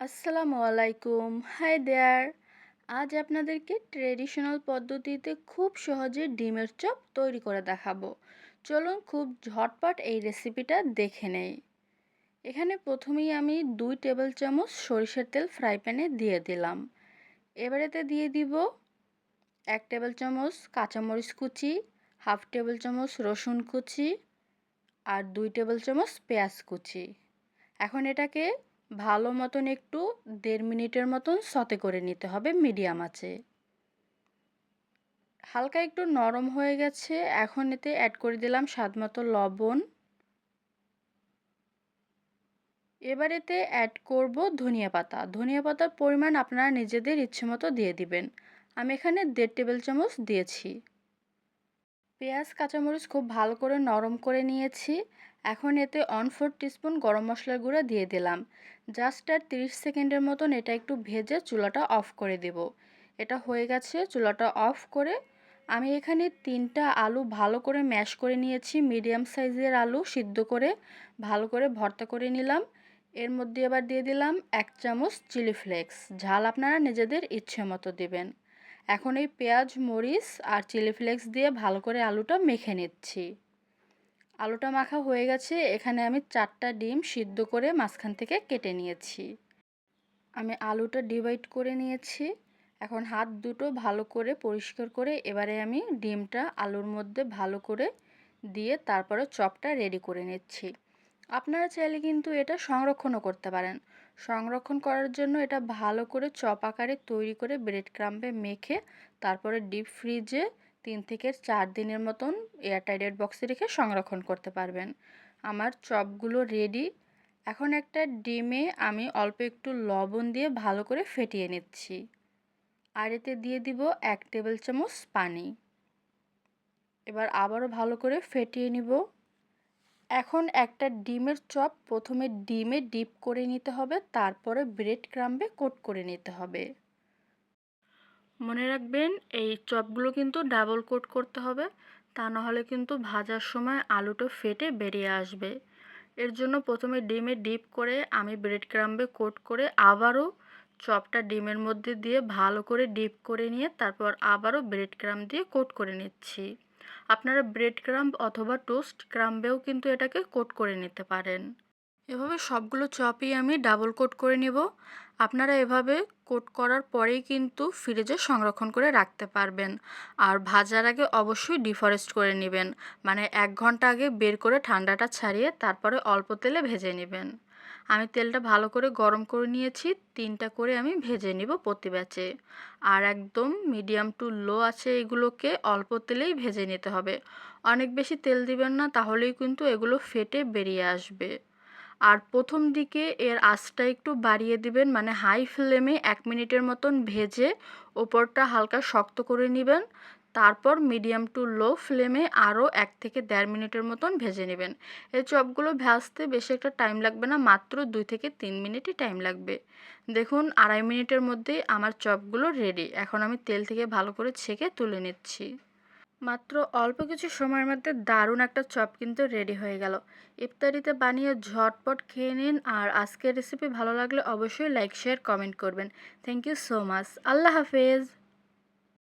আসসালামুয়ালাইকুম, hi there. আজ আপনাদেরকে traditional পদ্ধতিতে খুব সহজে ডিমের চপ তৈরি করে দেখাবো। চলুন খুব ঝটপট এই রেসিপিটা দেখে নেই। এখানে প্রথমেই আমি 2 টেবিল চামচ সরিষার তেল ফ্রাই প্যানে দিয়ে দিলাম। এবার এতে দিয়ে দিব 1 টেবিল চামচ কাঁচামরিচ কুচি, 1/2 টেবিল চামচ রসুন কুচি আর 2 টেবিল চামচ পেঁয়াজ কুচি। এখন এটাকে ভালো মতন একটু 1.5 মিনিটের মতন সতে করে নিতে হবে মিডিয়াম আঁচে। হালকা একটু নরম হয়ে গেছে, এখন এতে অ্যাড করে দিলাম স্বাদমতো লবণ। এবার এতে অ্যাড করব ধনিয়া পাতা। ধনিয়া পাতার পরিমাণ আপনারা নিজেদের ইচ্ছে মতো দিয়ে দিবেন। আমি এখানে 1.5 টেবিল চামচ দিয়েছি। পেঁয়াজ কাঁচামরিচ খুব ভালো করে নরম করে নিয়েছি। এখন এতে 1/4 টিস্পুন গরম মশলার গুঁড়া দিয়ে দিলাম। জাস্ট আর 30 সেকেন্ডের মতন এটা একটু ভেজে চুলাটা অফ করে দেব। এটা হয়ে গেছে, চুলাটা অফ করে আমি এখানে 3টা আলু ভালো করে ম্যাশ করে নিয়েছি। মিডিয়াম সাইজের আলু সিদ্ধ করে ভালো করে ভর্তা করে নিলাম। এর মধ্যে এবার দিয়ে দিলাম 1 চামচ চিলি ফ্লেক্স। ঝাল আপনারা নিজেদের ইচ্ছে মতো দিবেন। এখন এই পেঁয়াজ, মরিচ আর চিলি ফ্লেক্স দিয়ে ভালো করে আলুটা মেখে নিচ্ছি। আলুটা মাখা হয়ে গেছে, এখানে আমি 4টা ডিম সিদ্ধ করে মাঝখান থেকে কেটে নিয়েছি। আমি আলুটা ডিভাইড করে নিয়েছি। এখন হাত দুটো ভালো করে পরিষ্কার করে এবারে আমি ডিমটা আলুর মধ্যে ভালো করে দিয়ে তারপরে চপটা রেডি করে নিচ্ছি। আপনারা চাইলে কিন্তু এটা সংরক্ষণও করতে পারেন। সংরক্ষণ করার জন্য এটা ভালো করে চপ আকারে তৈরি করে ব্রেড ক্রাম্বে মেখে তারপরে ডিপ ফ্রিজে 3 থেকে 4 দিনের মতন এয়ারটাইট বক্সে রেখে সংরক্ষণ করতে পারবেন। আমার চপগুলো রেডি। এখন একটা ডিমে আমি অল্প একটু লবণ দিয়ে ভালো করে ফেটিয়ে নিচ্ছি। আর এতে দিয়ে দিব 1 টেবিল চামচ পানি। এবার আবারও ভালো করে ফেটিয়ে নিব। এখন একটা ডিমের চপ প্রথমে ডিমে ডিপ করে নিতে হবে, তারপরে ব্রেড ক্রাম্বে কোট করে নিতে হবে। মনে রাখবেন এই চপগুলো কিন্তু ডাবল কোট করতে হবে, তা না হলে কিন্তু ভাজার সময় আলুটা ফেটে বেরিয়ে আসবে। এর জন্য প্রথমে ডিমে ডিপ করে আমি ব্রেড ক্রাম্বে কোট করে আবারও চপটা ডিমের মধ্যে দিয়ে ভালো করে ডিপ করে নিয়ে তারপর আবারও ব্রেড ক্রাম্ব দিয়ে কোট করে নিচ্ছি। আপনারা ব্রেড ক্রাম্ব অথবা টোস্ট ক্রাম্বেও কিন্তু এটাকে কোট করে নিতে পারেন। এভাবে সবগুলো চপই আমি ডাবল কোট করে নেব। আপনারা এভাবে কোট করার পরেই কিন্তু ফ্রিজে সংরক্ষণ করে রাখতে পারবেন। আর ভাজার আগে অবশ্যই ডিফ্রস্ট করে নেবেন, মানে 1 ঘন্টা আগে বের করে ঠান্ডাটা ছাড়িয়ে তারপরে অল্প তেলে ভেজে নেবেন। আমি তেলটা ভালো করে গরম করে নিয়েছি, 3টা করে আমি ভেজে নিব প্রতি ব্যাচে। আর একদম মিডিয়াম টু লো আছে, এগুলোকে অল্প তেলেই ভেজে নিতে হবে। অনেক বেশি তেল দিবেন না, তাহলেই কিন্তু এগুলো ফেটে বেরিয়ে আসবে। আর প্রথম দিকে এর আঁচটা একটু বাড়িয়ে দিবেন, মানে হাই ফ্লেমে 1 মিনিটের মতন ভেজে ওপরটা হালকা শক্ত করে নেবেন। তারপর মিডিয়াম টু লো ফ্লেমে আরও 1 থেকে 1.5 মিনিটের মতন ভেজে নেবেন। এই চপগুলো ভাজতে বেশি একটা টাইম লাগবে না, মাত্র 2 থেকে 3 মিনিটই টাইম লাগবে। দেখুন 2.5 মিনিটের মধ্যেই আমার চপগুলো রেডি। এখন আমি তেল থেকে ভালো করে ছেঁকে তুলে নিচ্ছি। মাত্র অল্প কিছু সময়ের মধ্যে দারুণ একটা চপ কিন্তু রেডি হয়ে গেল। ইফতারিতে বানিয়ে ঝটপট খেয়ে নিন। আর আজকের রেসিপি ভালো লাগলে অবশ্যই লাইক, শেয়ার, কমেন্ট করবেন। Thank you so much. আল্লাহ হাফেজ।